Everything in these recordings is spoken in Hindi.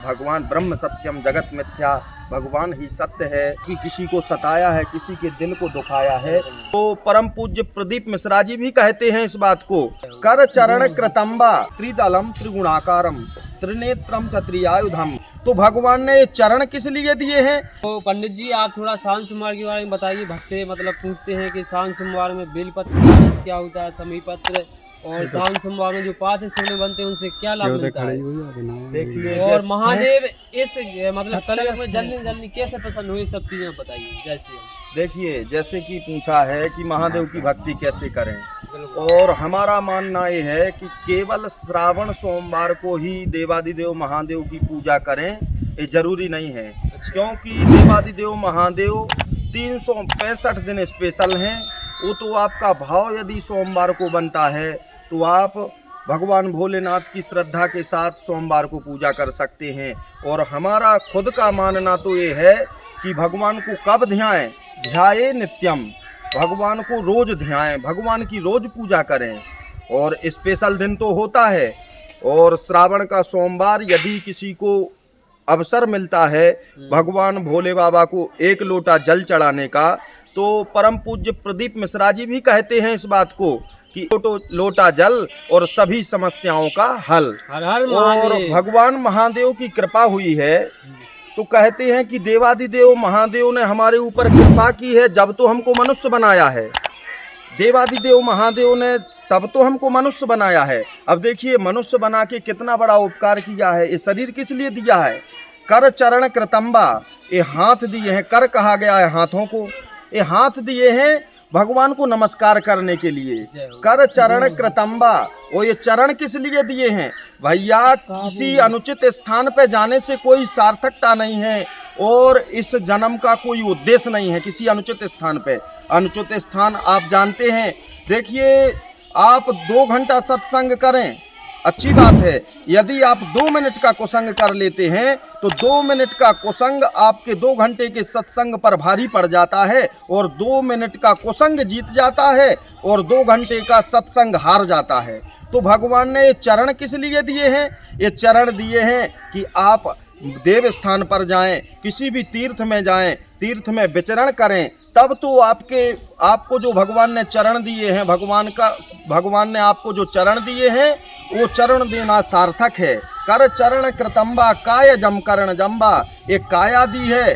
भगवान ब्रह्म सत्यम जगत मिथ्या, भगवान ही सत्य है। कि किसी को सताया है, किसी के दिल को दुखाया है, तो परम पूज्य प्रदीप मिश्रा जी भी कहते हैं इस बात को। कर चरण कृतंबा त्रिदलम त्रिगुणाकारम त्रिनेत्रम क्षत्रियायुधम। तो भगवान ने ये चरण किस लिए दिए हैं? तो पंडित जी आप थोड़ा शांत सोमवार के बारे में बताइए। भक्त मतलब पूछते हैं कि शांत सोमवार में बेलपत्र क्या होता है, समीपत्र, और शांत सोमवार में जो पाठ सेवने बनते हैं उनसे क्या लाभ मिलता है? देखिए और महादेव इस मतलब कलयुग में जल्दी जल्दी कैसे प्रसन्न हुए, सब चीजें बताइए। जय श्री राम। देखिए जैसे कि पूछा है कि महादेव की भक्ति कैसे करें, और हमारा मानना ये है कि केवल श्रावण सोमवार को ही देवादिदेव महादेव की पूजा करें, ये जरूरी नहीं है। क्योंकि देवादिदेव महादेव 365 दिन स्पेशल हैं। वो तो आपका भाव यदि सोमवार को बनता है तो आप भगवान भोलेनाथ की श्रद्धा के साथ सोमवार को पूजा कर सकते हैं। और हमारा खुद का मानना तो ये है कि भगवान को कब ध्याएं, ध्याये नित्यम, भगवान को रोज ध्याएं, भगवान की रोज पूजा करें। और स्पेशल दिन तो होता है, और श्रावण का सोमवार यदि किसी को अवसर मिलता है भगवान भोले बाबा को 1 लोटा जल चढ़ाने का, तो परम पूज्य प्रदीप मिश्रा जी भी कहते हैं इस बात को कि लोटा जल और सभी समस्याओं का हल। हर हर और भगवान महादेव की कृपा हुई है, तो कहते हैं कि देवादिदेव महादेव ने हमारे ऊपर कृपा की है जब तो हमको मनुष्य बनाया है। देवादिदेव महादेव ने तब तो हमको मनुष्य बनाया है। अब देखिए मनुष्य बना के कितना बड़ा उपकार किया है। ये शरीर किस लिए दिया है? कर चरण कृतंबा, ये हाथ दिए हैं, कर कहा गया है हाथों को, ये हाथ दिए हैं भगवान को नमस्कार करने के लिए। कर चरण कृतंबा, और ये चरण किस लिए दिए हैं? भैया किसी अनुचित स्थान पे जाने से कोई सार्थकता नहीं है, और इस जन्म का कोई उद्देश्य नहीं है किसी अनुचित स्थान पे। अनुचित स्थान आप जानते हैं। देखिए आप 2 घंटा सत्संग करें, अच्छी बात है। यदि आप 2 मिनट का कुसंग कर लेते हैं तो 2 मिनट का कुसंग आपके 2 घंटे के सत्संग पर भारी पड़ जाता है, और 2 मिनट का कुसंग जीत जाता है और 2 घंटे का सत्संग हार जाता है। तो भगवान ने ये चरण किस लिए दिए हैं? ये चरण दिए हैं कि आप देव स्थान पर जाएं, किसी भी तीर्थ में जाएं, तीर्थ में विचरण करें, तब तो आपको जो भगवान ने चरण दिए हैं, भगवान ने आपको जो चरण दिए हैं वो चरण देना सार्थक है। कर चरण कृतंबा काय जम करण जम्बा, एक काया दी है,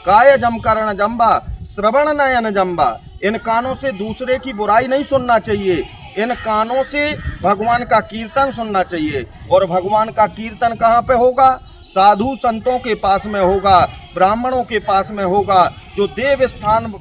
काय जम करण जम्बा श्रवण नयन जम्बा। इन कानों से दूसरे की बुराई नहीं सुनना चाहिए, इन कानों से भगवान का कीर्तन सुनना चाहिए। और भगवान का कीर्तन कहाँ पे होगा? साधु संतों के पास में होगा, ब्राह्मणों के पास में होगा, जो देव स्थान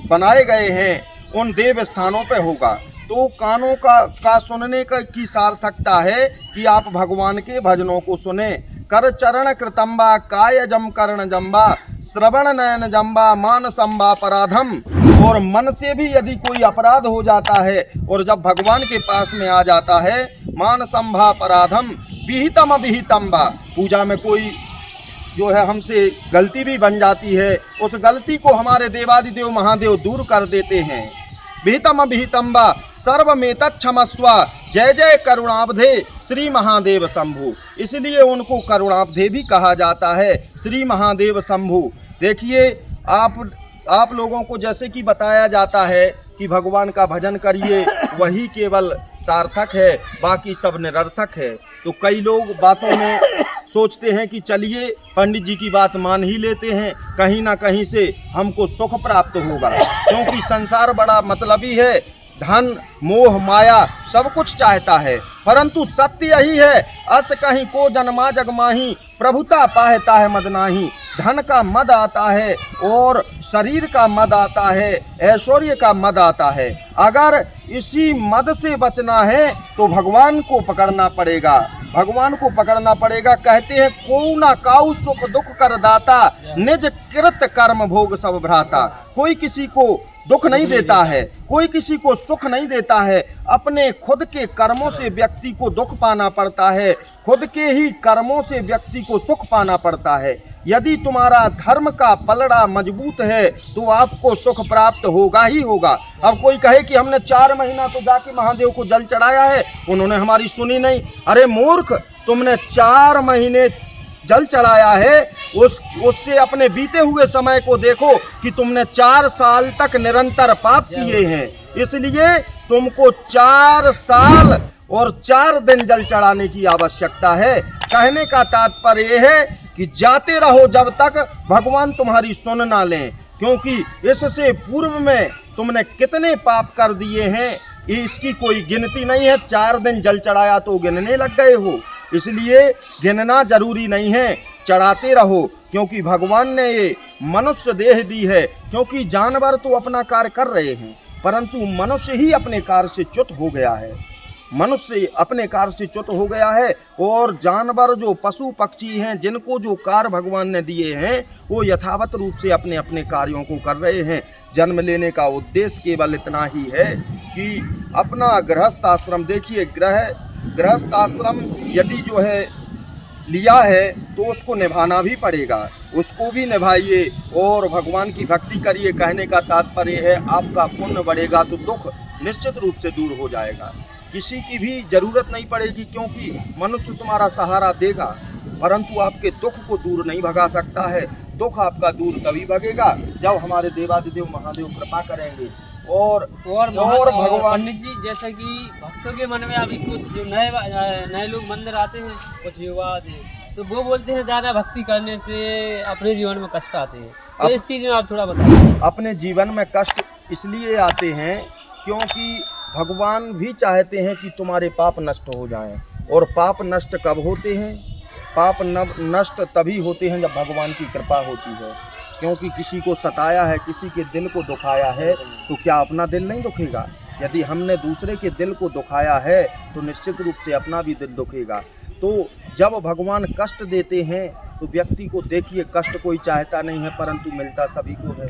बनाए गए हैं उन देव स्थानों पे होगा। तो कानों का सुनने की सार्थकता है कि आप भगवान के भजनों को सुने। कर चरण कृतंबा काय जम कर्ण जम्बा श्रवण नयन जम्बा मान संभा अपराधम। और मन से भी यदि कोई अपराध हो जाता है और जब भगवान के पास में आ जाता है, मान संभा अपराधम विहितम अभिहितम्बा, पूजा में कोई जो है हमसे गलती भी बन जाती है, उस गलती को हमारे देवादिदेव महादेव दूर कर देते हैं। विहितम अभिहितम्बा सर्वमेतत् क्षमस्व जय जय करुणाब्धे श्री महादेव शंभु। इसलिए उनको करुणाब्धे भी कहा जाता है, श्री महादेव शंभु। देखिए आप लोगों को जैसे कि बताया जाता है कि भगवान का भजन करिए, वही केवल सार्थक है, बाकी सब निरर्थक है। तो कई लोग बातों में सोचते हैं कि चलिए पंडित जी की बात मान ही लेते हैं, कहीं ना कहीं से हमको सुख प्राप्त होगा। क्योंकि संसार बड़ा मतलबी है, धन मोह माया सब कुछ चाहता है, परंतु सत्य यही है अस कहीं को जन्मा जगमाही प्रभुता पाहता है मद नाही। धन का मद आता है और शरीर का मद आता है, ऐश्वर्य का मद आता है। अगर इसी मद से बचना है तो भगवान को पकड़ना पड़ेगा, भगवान को पकड़ना पड़ेगा। कहते हैं को ना काऊ सुख दुख कर दाता निज कृत कर्म भोग सब भ्राता। कोई किसी को दुख नहीं देता है, कोई किसी को सुख नहीं देता है। अपने खुद के कर्मों से व्यक्ति को दुख पाना पड़ता है, खुद के ही कर्मों से व्यक्ति को सुख पाना पड़ता है। यदि तुम्हारा धर्म का पलड़ा मजबूत है तो आपको सुख प्राप्त होगा ही होगा। अब कोई कहे कि हमने 4 महीना तो जाके महादेव को जल चढ़ाया है, उन्होंने हमारी सुनी नहीं। अरे मूर्ख, तुमने 4 महीने जल चढ़ाया है उससे अपने बीते हुए समय को देखो कि तुमने 4 साल तक निरंतर पाप किए हैं, इसलिए तुमको 4 साल और 4 दिन जल चढ़ाने की आवश्यकता है। कहने का तात्पर्य यह है कि जाते रहो जब तक भगवान तुम्हारी सुन ना लें, क्योंकि इससे पूर्व में तुमने कितने पाप कर दिए हैं इसकी कोई गिनती नहीं है। 4 दिन जल चढ़ाया तो गिनने लग गए हो, इसलिए गिनना जरूरी नहीं है, चढ़ाते रहो, क्योंकि भगवान ने ये मनुष्य देह दी है। क्योंकि जानवर तो अपना कार्य कर रहे हैं, परंतु मनुष्य ही अपने कार्य से च्युत हो गया है, मनुष्य अपने कार्य से च्युत हो गया है। और जानवर जो पशु पक्षी हैं जिनको जो कार्य भगवान ने दिए हैं वो यथावत रूप से अपने अपने कार्यों को कर रहे हैं। जन्म लेने का उद्देश्य केवल इतना ही है कि अपना गृहस्थ आश्रम, देखिए गृहस्थ आश्रम यदि जो है लिया है तो उसको निभाना भी पड़ेगा, उसको भी निभाइए और भगवान की भक्ति करिए। कहने का तात्पर्य है आपका पुण्य बढ़ेगा तो दुख निश्चित रूप से दूर हो जाएगा, किसी की भी जरूरत नहीं पड़ेगी, क्योंकि मनुष्य तुम्हारा सहारा देगा परंतु आपके दुख को दूर नहीं भगा सकता है। दुख आपका दूर तभी भगेगा जब हमारे देवादिदेव महादेव कृपा करेंगे। और भगवान पंडित जी, जैसा कि भक्तों के मन में अभी कुछ जो नए लोग मंदिर आते हैं, कुछ युवा आते हैं, तो वो बोलते हैं ज़्यादा भक्ति करने से अपने जीवन में कष्ट आते हैं, तो इस चीज़ में आप थोड़ा बताइए। अपने जीवन में कष्ट इसलिए आते हैं क्योंकि भगवान भी चाहते हैं कि तुम्हारे पाप नष्ट हो जाएं। और पाप नष्ट कब होते हैं? पाप नष्ट तभी होते हैं जब भगवान की कृपा होती है। क्योंकि किसी को सताया है, किसी के दिल को दुखाया है, तो क्या अपना दिल नहीं दुखेगा? यदि हमने दूसरे के दिल को दुखाया है तो निश्चित रूप से अपना भी दिल दुखेगा। तो जब भगवान कष्ट देते हैं तो व्यक्ति को, देखिए कष्ट कोई चाहता नहीं है परंतु मिलता सभी को है।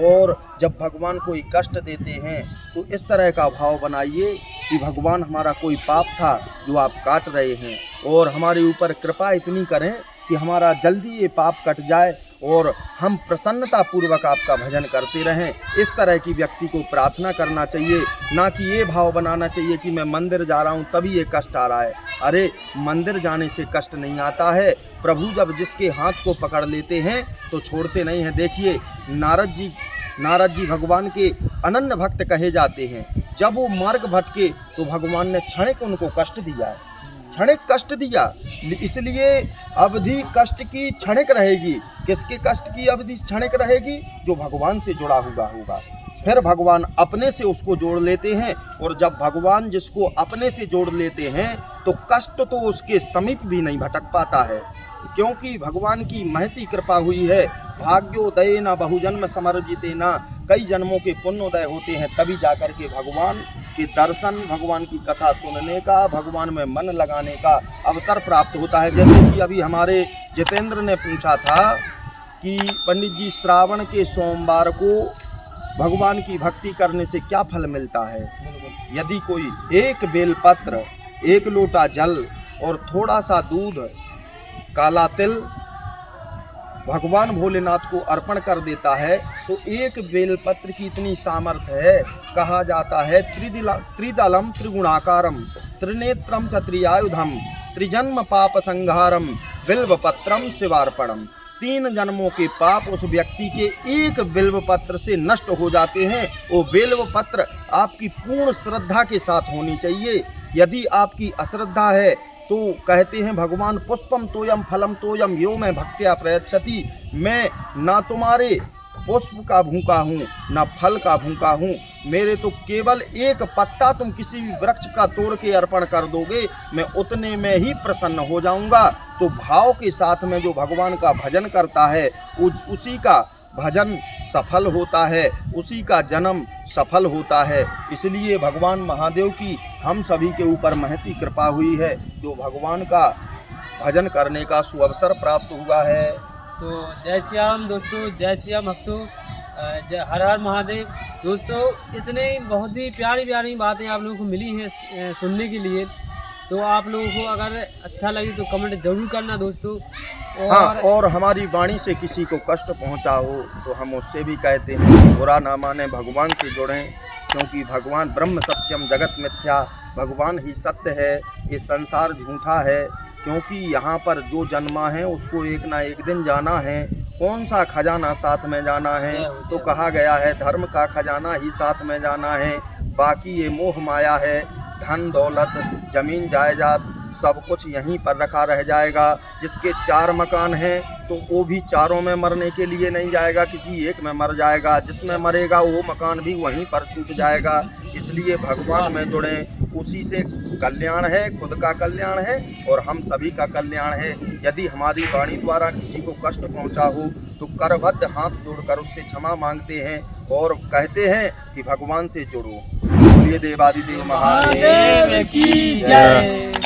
और जब भगवान कोई कष्ट देते हैं तो इस तरह का भाव बनाइए कि भगवान हमारा कोई पाप था जो आप काट रहे हैं और हमारे ऊपर कृपा इतनी करें कि हमारा जल्दी ये पाप कट जाए और हम प्रसन्नता पूर्वक आपका भजन करते रहें। इस तरह की व्यक्ति को प्रार्थना करना चाहिए, ना कि ये भाव बनाना चाहिए कि मैं मंदिर जा रहा हूँ तभी ये कष्ट आ रहा है। अरे मंदिर जाने से कष्ट नहीं आता है, प्रभु जब जिसके हाथ को पकड़ लेते हैं तो छोड़ते नहीं हैं। देखिए नारद जी भगवान के अनन्य भक्त कहे जाते हैं। जब वो मार्ग भटके तो भगवान ने क्षणिक उनको कष्ट दिया है, क्षणिक कष्ट दिया, इसलिए अवधि कष्ट की क्षणिक रहेगी। किसके कष्ट की अवधि क्षणिक रहेगी? जो भगवान से जुड़ा हुआ होगा। फिर भगवान अपने से उसको जोड़ लेते हैं, और जब भगवान जिसको अपने से जोड़ लेते हैं तो कष्ट तो उसके समीप भी नहीं भटक पाता है, क्योंकि भगवान की महती कृपा हुई है। भाग्योदय न बहुजन्म समर्जिते न, कई जन्मों के पुण्योदय होते हैं तभी जाकर के भगवान के दर्शन, भगवान की कथा सुनने का, भगवान में मन लगाने का अवसर प्राप्त होता है। जैसे कि अभी हमारे जितेंद्र ने पूछा था कि पंडित जी श्रावण के सोमवार को भगवान की भक्ति करने से क्या फल मिलता है? यदि कोई एक बेलपत्र, 1 लोटा जल और थोड़ा सा दूध, काला तिल भगवान भोलेनाथ को अर्पण कर देता है तो एक बेलपत्र की इतनी सामर्थ्य है। कहा जाता है त्रिदलम त्रिगुणाकारम त्रिनेत्रम च त्रियायुधम त्रिजन्म पाप संहारम बिल्वपत्रम शिवार्पणम। 3 जन्मों के पाप उस व्यक्ति के एक बिल्व पत्र से नष्ट हो जाते हैं। वो बिल्व पत्र आपकी पूर्ण श्रद्धा के साथ होनी चाहिए। यदि आपकी अश्रद्धा है तो कहते हैं भगवान पुष्पम तोयम फलम तोयम यो मैं भक्त्या प्रयच्छति, मैं ना तुम्हारे पुष्प का भूखा हूँ ना फल का भूखा हूँ, मेरे तो केवल एक पत्ता तुम किसी भी वृक्ष का तोड़ के अर्पण कर दोगे, मैं उतने में ही प्रसन्न हो जाऊँगा। तो भाव के साथ में जो भगवान का भजन करता है उसी का भजन सफल होता है, उसी का जन्म सफल होता है। इसलिए भगवान महादेव की हम सभी के ऊपर महती कृपा हुई है, जो भगवान का भजन करने का सुअवसर प्राप्त हुआ है। तो जय श्री राम दोस्तों, जय श्री राम भक्तों, हर हर महादेव। दोस्तों इतने बहुत ही प्यारी प्यारी बातें आप लोगों को मिली हैं सुनने के लिए, तो आप लोगों को अगर अच्छा लगे तो कमेंट जरूर करना दोस्तों। और हमारी वाणी से किसी को कष्ट पहुंचा हो तो हम उससे भी कहते हैं बुरा ना माने, भगवान से जुड़ें, क्योंकि भगवान ब्रह्म सत्यम जगत मिथ्या, भगवान ही सत्य है, ये संसार झूठा है। क्योंकि यहाँ पर जो जन्मा है उसको एक ना एक दिन जाना है। कौन सा खजाना साथ में जाना है, तो कहा गया है धर्म का खजाना ही साथ में जाना है। बाकी ये मोह माया है, धन दौलत जमीन जायदाद सब कुछ यहीं पर रखा रह जाएगा। जिसके 4 मकान हैं तो वो भी चारों में मरने के लिए नहीं जाएगा, किसी एक में मर जाएगा। जिसमें मरेगा वो मकान भी वहीं पर छूट जाएगा। इसलिए भगवान में जुड़ें, उसी से कल्याण है, खुद का कल्याण है और हम सभी का कल्याण है। यदि हमारी वाणी द्वारा किसी को कष्ट पहुंचा हो तो करबद्ध हाथ जोड़कर उससे क्षमा मांगते हैं और कहते हैं कि भगवान से जुड़ो। बोलिए देवादिदेव महादेव महादेव की जय।